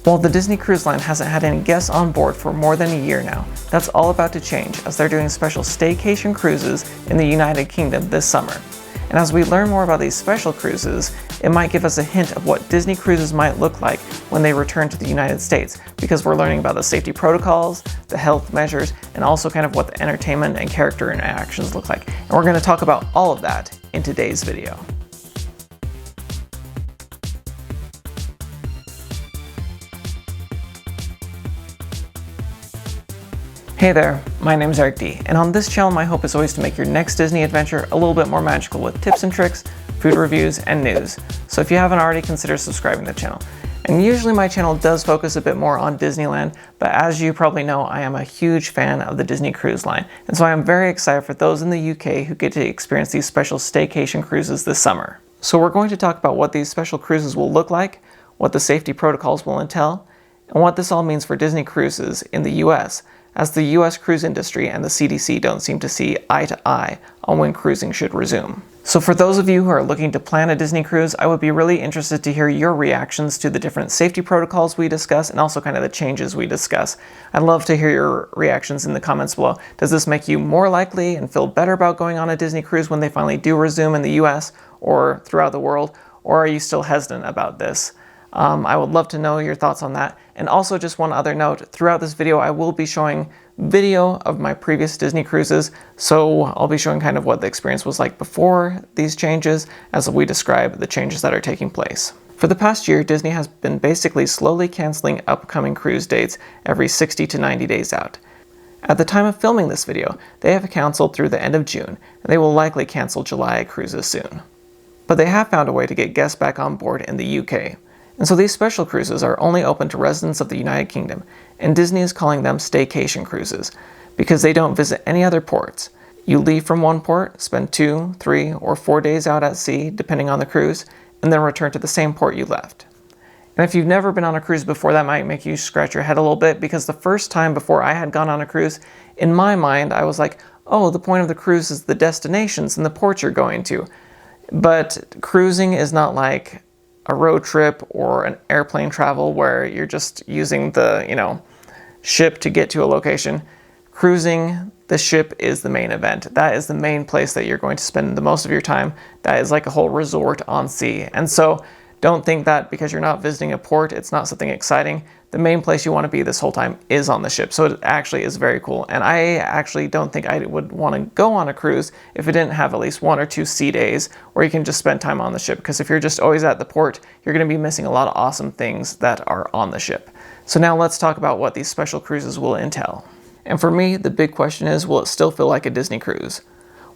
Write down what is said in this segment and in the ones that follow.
Well, the Disney Cruise Line hasn't had any guests on board for more than a year now. That's all about to change as they're doing special staycation cruises in the United Kingdom this summer. And as we learn more about these special cruises, it might give us a hint of what Disney cruises might look like when they return to the United States, because we're learning about the safety protocols, the health measures, and also kind of what the entertainment and character interactions look like. And we're going to talk about all of that in today's video. Hey there, my name is Eric D, and on this channel my hope is always to make your next Disney adventure a little bit more magical with tips and tricks, food reviews, and news. So if you haven't already, consider subscribing to the channel. And usually my channel does focus a bit more on Disneyland, but as you probably know, I am a huge fan of the Disney Cruise Line. And so I am very excited for those in the UK who get to experience these special staycation cruises this summer. So we're going to talk about what these special cruises will look like, what the safety protocols will entail, and what this all means for Disney cruises in the US, as the US cruise industry and the CDC don't seem to see eye to eye on when cruising should resume. So for those of you who are looking to plan a Disney cruise, I would be really interested to hear your reactions to the different safety protocols we discuss and also kind of the changes we discuss. I'd love to hear your reactions in the comments below. Does this make you more likely and feel better about going on a Disney cruise when they finally do resume in the US or throughout the world? Or are you still hesitant about this? I would love to know your thoughts on that. And also just one other note, throughout this video I will be showing video of my previous Disney cruises, so I'll be showing kind of what the experience was like before these changes as we describe the changes that are taking place. For the past year, Disney has been basically slowly canceling upcoming cruise dates every 60 to 90 days out. At the time of filming this video, they have canceled through the end of June, and they will likely cancel July cruises soon. But they have found a way to get guests back on board in the UK. And so these special cruises are only open to residents of the United Kingdom, and Disney is calling them Staycation Cruises, because they don't visit any other ports. You leave from one port, spend 2, 3, or 4 days out at sea, depending on the cruise, and then return to the same port you left. And if you've never been on a cruise before, that might make you scratch your head a little bit, because the first time before I had gone on a cruise, in my mind I was like, oh, the point of the cruise is the destinations and the ports you're going to. But cruising is not like a road trip or an airplane travel where you're just using the, ship to get to a location. Cruising, the ship is the main event. That is the main place that you're going to spend the most of your time. That is like a whole resort on sea. And so don't think that because you're not visiting a port, it's not something exciting. The main place you want to be this whole time is on the ship. So it actually is very cool. And I actually don't think I would want to go on a cruise if it didn't have at least 1 or 2 sea days where you can just spend time on the ship. Because if you're just always at the port, you're going to be missing a lot of awesome things that are on the ship. So now let's talk about what these special cruises will entail. And for me, the big question is, will it still feel like a Disney cruise?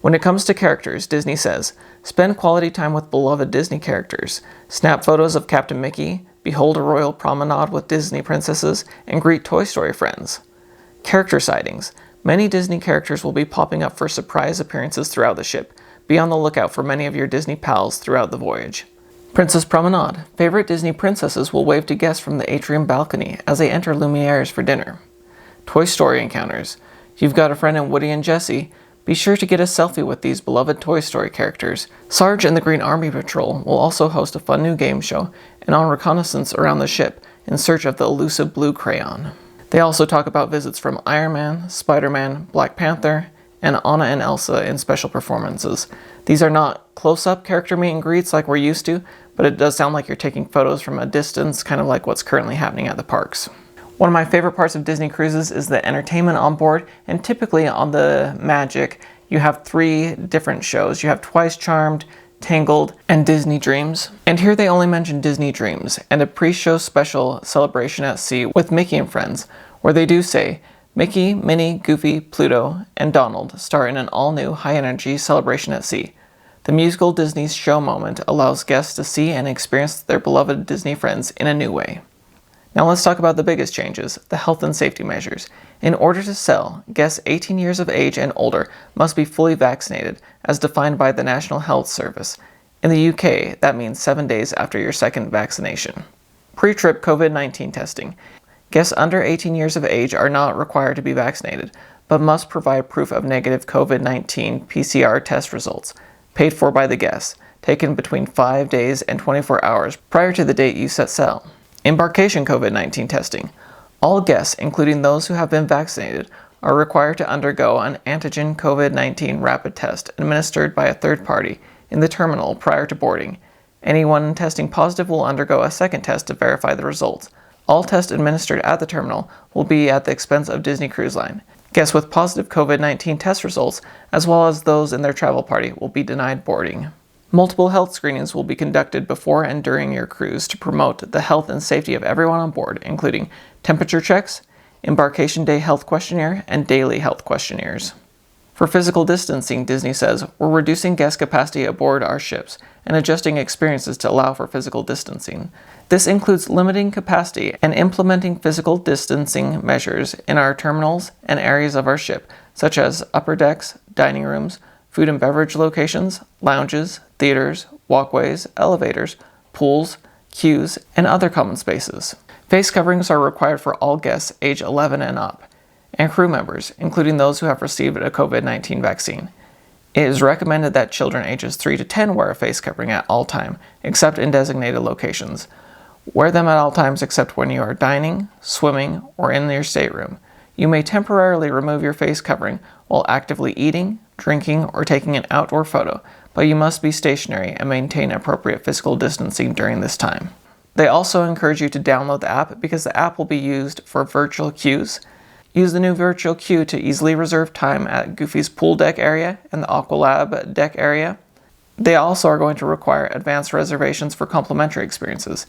When it comes to characters, Disney says, spend quality time with beloved Disney characters, snap photos of Captain Mickey, behold a royal promenade with Disney princesses, and greet Toy Story friends. Character sightings. Many Disney characters will be popping up for surprise appearances throughout the ship. Be on the lookout for many of your Disney pals throughout the voyage. Princess Promenade. Favorite Disney princesses will wave to guests from the atrium balcony as they enter Lumiere's for dinner. Toy Story encounters. If you've got a friend in Woody and Jessie, be sure to get a selfie with these beloved Toy Story characters. Sarge and the Green Army Patrol will also host a fun new game show and on reconnaissance around the ship in search of the elusive blue crayon. They also talk about visits from Iron Man, Spider-Man, Black Panther, and Anna and Elsa in special performances. These are not close-up character meet and greets like we're used to, but it does sound like you're taking photos from a distance, kind of like what's currently happening at the parks. One of my favorite parts of Disney cruises is the entertainment on board, and typically on the Magic, you have 3 different shows. You have Twice Charmed, Tangled, and Disney Dreams. And here they only mention Disney Dreams, and a pre-show special celebration at sea with Mickey and Friends, where they do say, Mickey, Minnie, Goofy, Pluto, and Donald star in an all-new high-energy celebration at sea. The musical Disney's show moment allows guests to see and experience their beloved Disney friends in a new way. Now let's talk about the biggest changes, the health and safety measures. In order to sell, guests 18 years of age and older must be fully vaccinated, as defined by the National Health Service. In the UK, that means 7 days after your second vaccination. Pre-trip COVID-19 testing. Guests under 18 years of age are not required to be vaccinated, but must provide proof of negative COVID-19 PCR test results, paid for by the guest, taken between 5 days and 24 hours prior to the date you set sail. Embarkation COVID-19 testing. All guests, including those who have been vaccinated, are required to undergo an antigen COVID-19 rapid test administered by a third party in the terminal prior to boarding. Anyone testing positive will undergo a second test to verify the results. All tests administered at the terminal will be at the expense of Disney Cruise Line. Guests with positive COVID-19 test results, as well as those in their travel party, will be denied boarding. Multiple health screenings will be conducted before and during your cruise to promote the health and safety of everyone on board, including temperature checks, embarkation day health questionnaire, and daily health questionnaires. For physical distancing, Disney says, we're reducing guest capacity aboard our ships and adjusting experiences to allow for physical distancing. This includes limiting capacity and implementing physical distancing measures in our terminals and areas of our ship, such as upper decks, dining rooms, food and beverage locations, lounges, theaters, walkways, elevators, pools, queues, and other common spaces. Face coverings are required for all guests age 11 and up, and crew members, including those who have received a COVID-19 vaccine. It is recommended that children ages 3 to 10 wear a face covering at all times, except in designated locations. Wear them at all times except when you are dining, swimming, or in your stateroom. You may temporarily remove your face covering while actively eating, drinking, or taking an outdoor photo, but you must be stationary and maintain appropriate physical distancing during this time. They also encourage you to download the app because the app will be used for virtual queues. Use the new virtual queue to easily reserve time at Goofy's pool deck area and the Aqualab deck area. They also are going to require advanced reservations for complimentary experiences.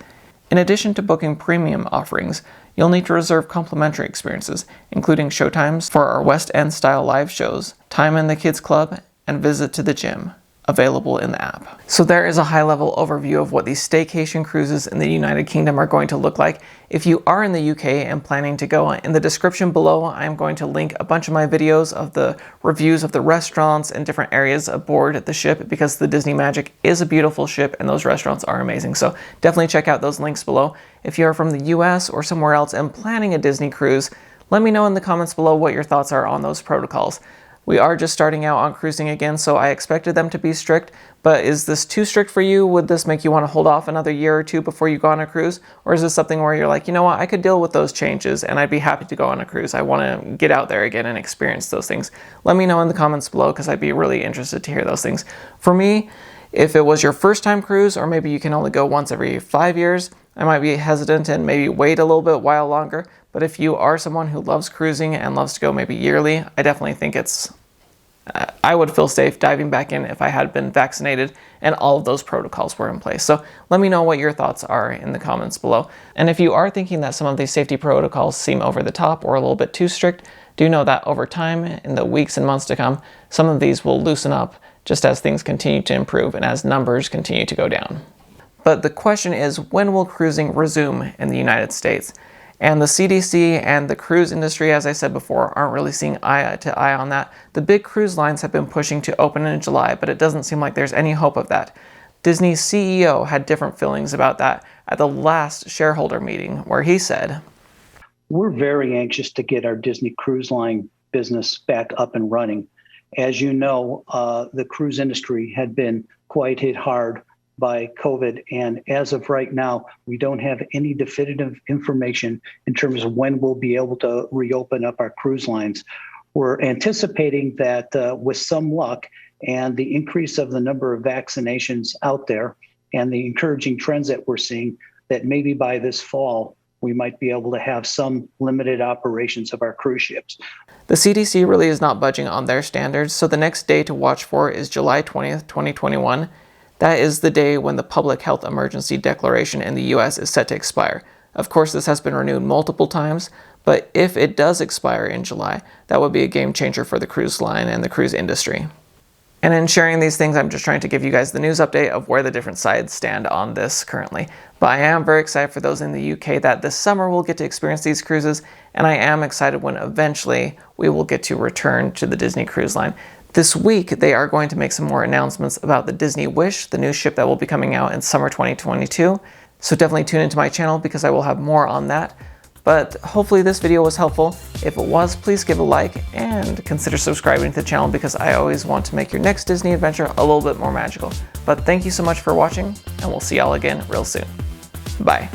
In addition to booking premium offerings, you'll need to reserve complimentary experiences, including showtimes for our West End style live shows, time in the kids club, and visit to the gym, available in the app. So there is a high-level overview of what these staycation cruises in the United Kingdom are going to look like. If you are in the UK and planning to go, in the description below, I'm going to link a bunch of my videos of the reviews of the restaurants and different areas aboard the ship, because the Disney Magic is a beautiful ship and those restaurants are amazing. So definitely check out those links below. If you are from the US or somewhere else and planning a Disney cruise, let me know in the comments below what your thoughts are on those protocols. We are just starting out on cruising again, so I expected them to be strict, but is this too strict for you? Would this make you want to hold off another year or two before you go on a cruise? Or is this something where you're like, you know what, I could deal with those changes and I'd be happy to go on a cruise. I want to get out there again and experience those things. Let me know in the comments below, because I'd be really interested to hear those things. For me, if it was your first time cruise, or maybe you can only go once every 5 years, I might be hesitant and maybe wait a little bit while longer. But if you are someone who loves cruising and loves to go maybe yearly, I definitely think I would feel safe diving back in if I had been vaccinated and all of those protocols were in place. So let me know what your thoughts are in the comments below. And if you are thinking that some of these safety protocols seem over the top or a little bit too strict, do know that over time, in the weeks and months to come, some of these will loosen up just as things continue to improve and as numbers continue to go down. But the question is, when will cruising resume in the United States? And the CDC and the cruise industry, as I said before, aren't really seeing eye to eye on that. The big cruise lines have been pushing to open in July, but it doesn't seem like there's any hope of that. Disney's CEO had different feelings about that at the last shareholder meeting, where he said, "We're very anxious to get our Disney Cruise Line business back up and running. As you know, the cruise industry had been quite hit hard by COVID. And as of right now, we don't have any definitive information in terms of when we'll be able to reopen up our cruise lines. We're anticipating that with some luck and the increase of the number of vaccinations out there and the encouraging trends that we're seeing, that maybe by this fall, we might be able to have some limited operations of our cruise ships." The CDC really is not budging on their standards, so the next day to watch for is July 20th, 2021. That is the day when the public health emergency declaration in the US is set to expire. Of course, this has been renewed multiple times, but if it does expire in July, that would be a game changer for the cruise line and the cruise industry. And in sharing these things, I'm just trying to give you guys the news update of where the different sides stand on this currently. But I am very excited for those in the UK that this summer we'll get to experience these cruises, and I am excited when eventually we will get to return to the Disney Cruise Line. This week, they are going to make some more announcements about the Disney Wish, the new ship that will be coming out in summer 2022. So definitely tune into my channel because I will have more on that. But hopefully this video was helpful. If it was, please give a like and consider subscribing to the channel, because I always want to make your next Disney adventure a little bit more magical. But thank you so much for watching, and we'll see y'all again real soon. Bye.